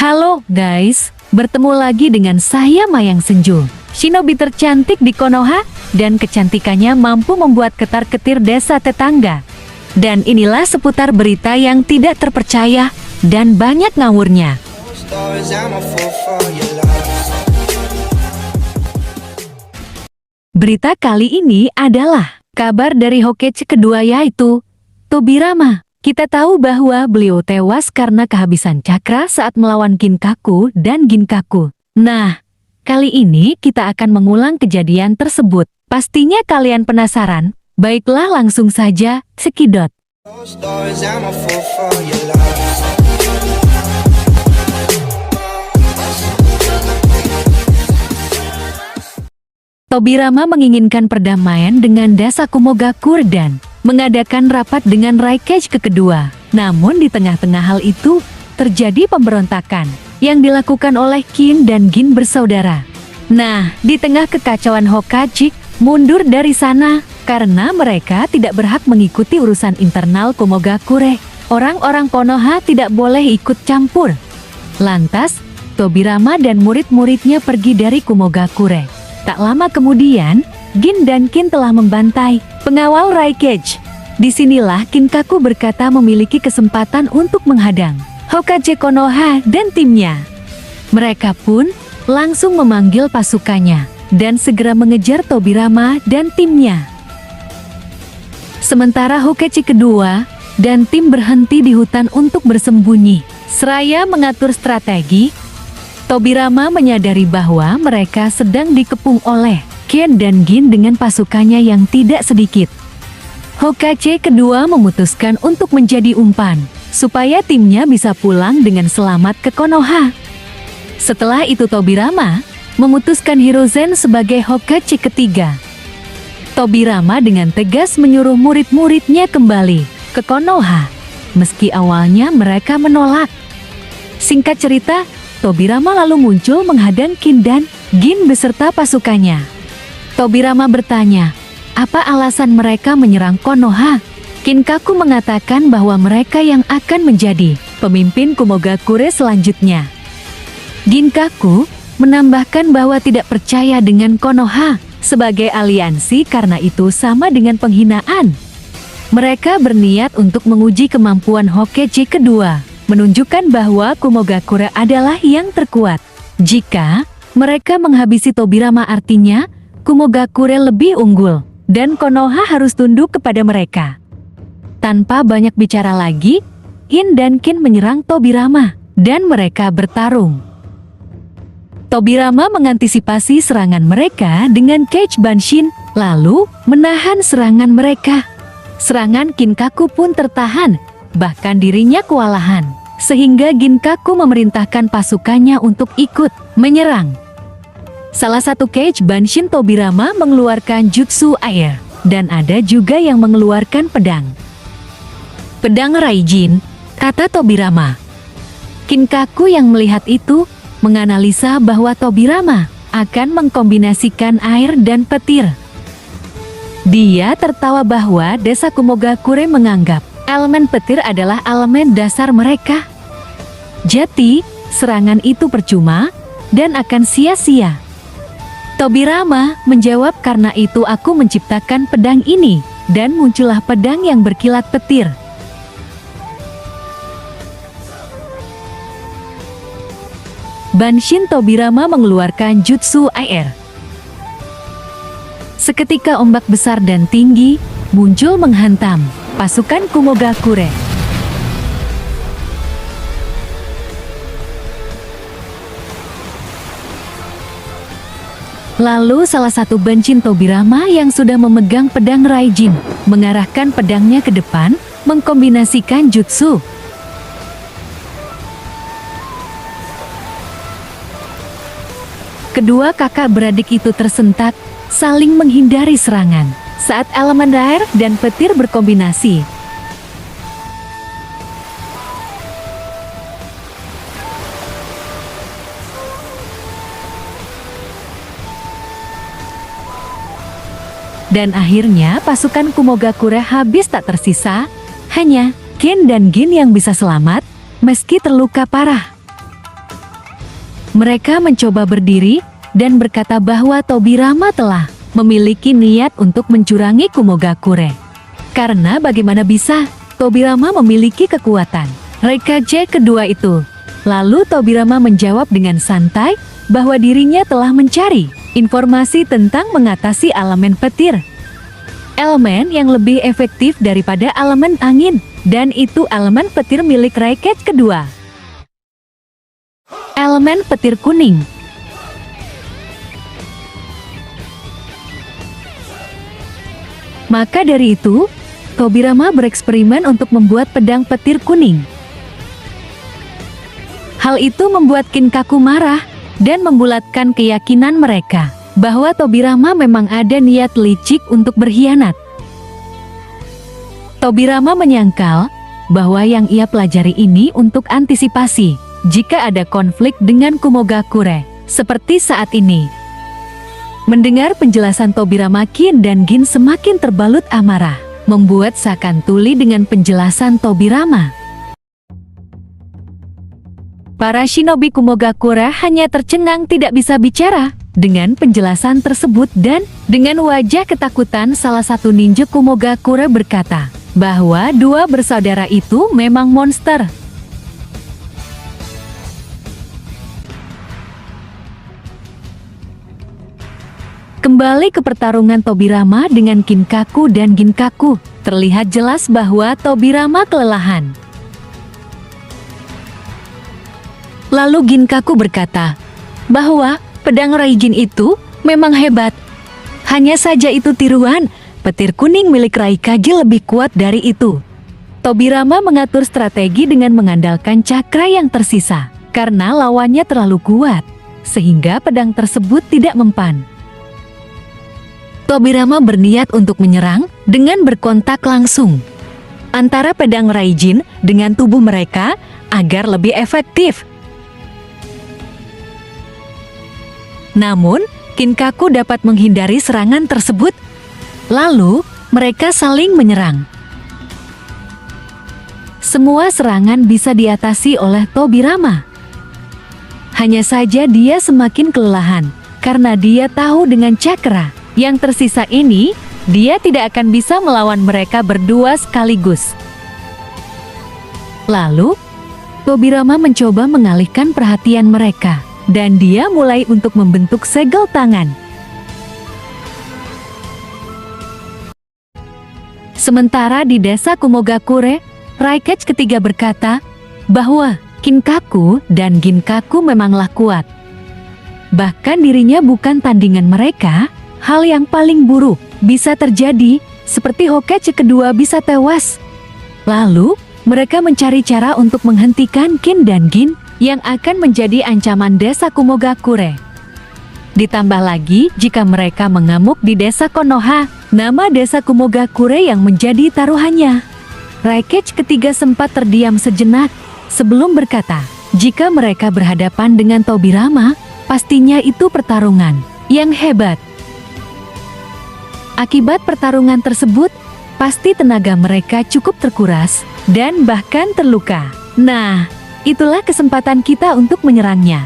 Halo guys, bertemu lagi dengan saya Mayang Senju, shinobi tercantik di Konoha, dan kecantikannya mampu membuat ketar-ketir desa tetangga. Dan inilah seputar berita yang tidak terpercaya dan banyak ngawurnya. Berita kali ini adalah kabar dari Hokage kedua, yaitu Tobirama. Kita tahu bahwa beliau tewas karena kehabisan cakra saat melawan Ginkaku dan Ginkaku. Nah, kali ini kita akan mengulang kejadian tersebut. Pastinya kalian penasaran? Baiklah, langsung saja, sekidot. Tobirama menginginkan perdamaian dengan desa Kumogakur dan mengadakan rapat dengan Raikage kedua. Namun di tengah-tengah hal itu, terjadi pemberontakan yang dilakukan oleh Kin dan Gin bersaudara. Nah, di tengah kekacauan, Hokage mundur dari sana karena mereka tidak berhak mengikuti urusan internal Kumogakure. Orang-orang Konoha tidak boleh ikut campur. Lantas, Tobirama dan murid-muridnya pergi dari Kumogakure. Tak lama kemudian, Gin dan Kin telah membantai pengawal Raikage. Disinilah Ginkaku berkata memiliki kesempatan untuk menghadang Hokage Konoha dan timnya. Mereka pun langsung memanggil pasukannya dan segera mengejar Tobirama dan timnya. Sementara Hokage kedua dan tim berhenti di hutan untuk bersembunyi. Seraya mengatur strategi, Tobirama menyadari bahwa mereka sedang dikepung oleh Ken dan Gin dengan pasukannya yang tidak sedikit. Hokage kedua memutuskan untuk menjadi umpan, supaya timnya bisa pulang dengan selamat ke Konoha. Setelah itu Tobirama memutuskan Hiruzen sebagai Hokage ketiga. Tobirama dengan tegas menyuruh murid-muridnya kembali ke Konoha, meski awalnya mereka menolak. Singkat cerita, Tobirama lalu muncul menghadang Kin dan Gin beserta pasukannya. Tobirama bertanya, apa alasan mereka menyerang Konoha? Ginkaku mengatakan bahwa mereka yang akan menjadi pemimpin Kumogakure selanjutnya. Ginkaku menambahkan bahwa tidak percaya dengan Konoha sebagai aliansi karena itu sama dengan penghinaan. Mereka berniat untuk menguji kemampuan Hokage kedua, menunjukkan bahwa Kumogakure adalah yang terkuat. Jika mereka menghabisi Tobirama, artinya Kumogakure lebih unggul, dan Konoha harus tunduk kepada mereka. Tanpa banyak bicara lagi, Gin dan Kin menyerang Tobirama, dan mereka bertarung. Tobirama mengantisipasi serangan mereka dengan Kage Banshin, lalu menahan serangan mereka. Serangan Ginkaku pun tertahan, bahkan dirinya kewalahan, sehingga Ginkaku memerintahkan pasukannya untuk ikut menyerang. Salah satu Kage Banshin Tobirama mengeluarkan jutsu air, dan ada juga yang mengeluarkan pedang. Pedang Raijin, kata Tobirama. Ginkaku yang melihat itu, menganalisa bahwa Tobirama akan mengkombinasikan air dan petir. Dia tertawa bahwa desa Kumogakure menganggap elemen petir adalah elemen dasar mereka. Jadi, serangan itu percuma dan akan sia-sia. Tobirama menjawab, karena itu aku menciptakan pedang ini, dan muncullah pedang yang berkilat petir. Banshin Tobirama mengeluarkan jutsu air. Seketika ombak besar dan tinggi muncul menghantam pasukan Kumogakure. Lalu salah satu Banshin Tobirama yang sudah memegang pedang Raijin mengarahkan pedangnya ke depan, mengkombinasikan jutsu. Kedua kakak beradik itu tersentak, saling menghindari serangan saat elemen air dan petir berkombinasi. Dan akhirnya pasukan Kumogakure habis, tak tersisa hanya Ken dan Gin yang bisa selamat meski terluka parah. Mereka mencoba berdiri dan berkata bahwa Tobirama telah memiliki niat untuk mencurangi Kumogakure. Karena bagaimana bisa Tobirama memiliki kekuatan Raikage kedua itu? Lalu Tobirama menjawab dengan santai bahwa dirinya telah mencari informasi tentang mengatasi elemen petir. Elemen yang lebih efektif daripada elemen angin, dan itu elemen petir milik Raikage kedua. Elemen petir kuning. Maka dari itu, Tobirama bereksperimen untuk membuat pedang petir kuning. Hal itu membuat Kinkaku marah dan membulatkan keyakinan mereka bahwa Tobirama memang ada niat licik untuk berkhianat. Tobirama menyangkal bahwa yang ia pelajari ini untuk antisipasi jika ada konflik dengan Kumogakure, seperti saat ini. Mendengar penjelasan Tobirama, Kin dan Gin semakin terbalut amarah, membuat Sakan tuli dengan penjelasan Tobirama. Para shinobi Kumogakure hanya tercengang tidak bisa bicara dengan penjelasan tersebut, dan dengan wajah ketakutan salah satu ninja Kumogakure berkata bahwa dua bersaudara itu memang monster. Kembali ke pertarungan Tobirama dengan Kinkaku dan Ginkaku, terlihat jelas bahwa Tobirama kelelahan. Lalu Ginkaku berkata bahwa pedang Raijin itu memang hebat. Hanya saja itu tiruan, petir kuning milik Raikage lebih kuat dari itu. Tobirama mengatur strategi dengan mengandalkan cakra yang tersisa, karena lawannya terlalu kuat, sehingga pedang tersebut tidak mempan. Tobirama berniat untuk menyerang dengan berkontak langsung antara pedang Raijin dengan tubuh mereka agar lebih efektif. Namun, Kinkaku dapat menghindari serangan tersebut. Lalu, mereka saling menyerang. Semua serangan bisa diatasi oleh Tobirama. Hanya saja dia semakin kelelahan, karena dia tahu dengan cakra yang tersisa ini, dia tidak akan bisa melawan mereka berdua sekaligus. Lalu, Tobirama mencoba mengalihkan perhatian mereka, dan dia mulai untuk membentuk segel tangan. Sementara di desa Kumogakure, Raikage ketiga berkata bahwa Kinkaku dan Ginkaku memanglah kuat. Bahkan dirinya bukan tandingan mereka. Hal yang paling buruk bisa terjadi, seperti Hokage kedua bisa tewas. Lalu, mereka mencari cara untuk menghentikan Kin dan Gin yang akan menjadi ancaman desa Kumogakure. Ditambah lagi jika mereka mengamuk di desa Konoha, nama desa Kumogakure yang menjadi taruhannya. Raikage ketiga sempat terdiam sejenak sebelum berkata, jika mereka berhadapan dengan Tobirama, pastinya itu pertarungan yang hebat. Akibat pertarungan tersebut, pasti tenaga mereka cukup terkuras dan bahkan terluka. Nah, itulah kesempatan kita untuk menyerangnya.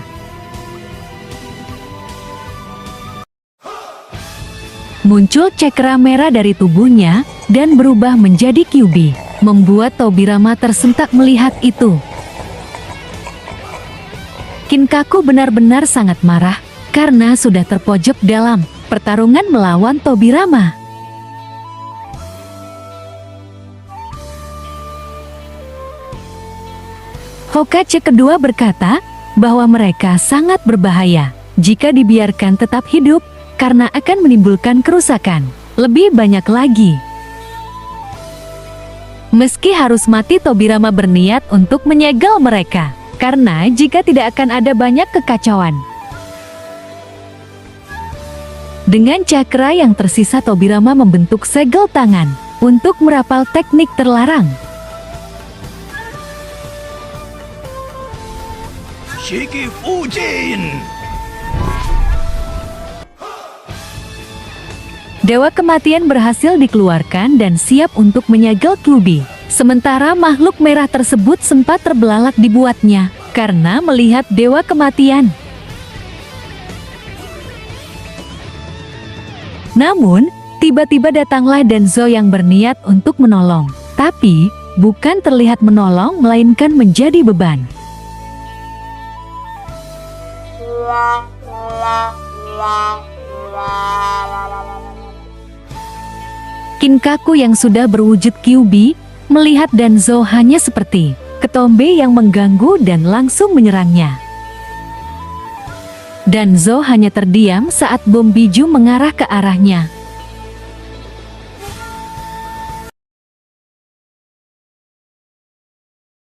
Muncul cakra merah dari tubuhnya dan berubah menjadi Kyuubi, membuat Tobirama tersentak melihat itu. Kinkaku benar-benar sangat marah karena sudah terpojok dalam pertarungan melawan Tobirama. Hokage kedua berkata bahwa mereka sangat berbahaya jika dibiarkan tetap hidup karena akan menimbulkan kerusakan lebih banyak lagi. Meski harus mati, Tobirama berniat untuk menyegel mereka karena jika tidak akan ada banyak kekacauan. Dengan cakra yang tersisa, Tobirama membentuk segel tangan untuk merapal teknik terlarang. Shiki Fujin. Dewa kematian berhasil dikeluarkan dan siap untuk menyegel Kyuubi. Sementara makhluk merah tersebut sempat terbelalak dibuatnya karena melihat dewa kematian. Namun, tiba-tiba datanglah Danzo yang berniat untuk menolong. Tapi, bukan terlihat menolong melainkan menjadi beban. Kinkaku yang sudah berwujud Kyuubi melihat Danzo hanya seperti ketombe yang mengganggu dan langsung menyerangnya. Danzo hanya terdiam saat bom biju mengarah ke arahnya.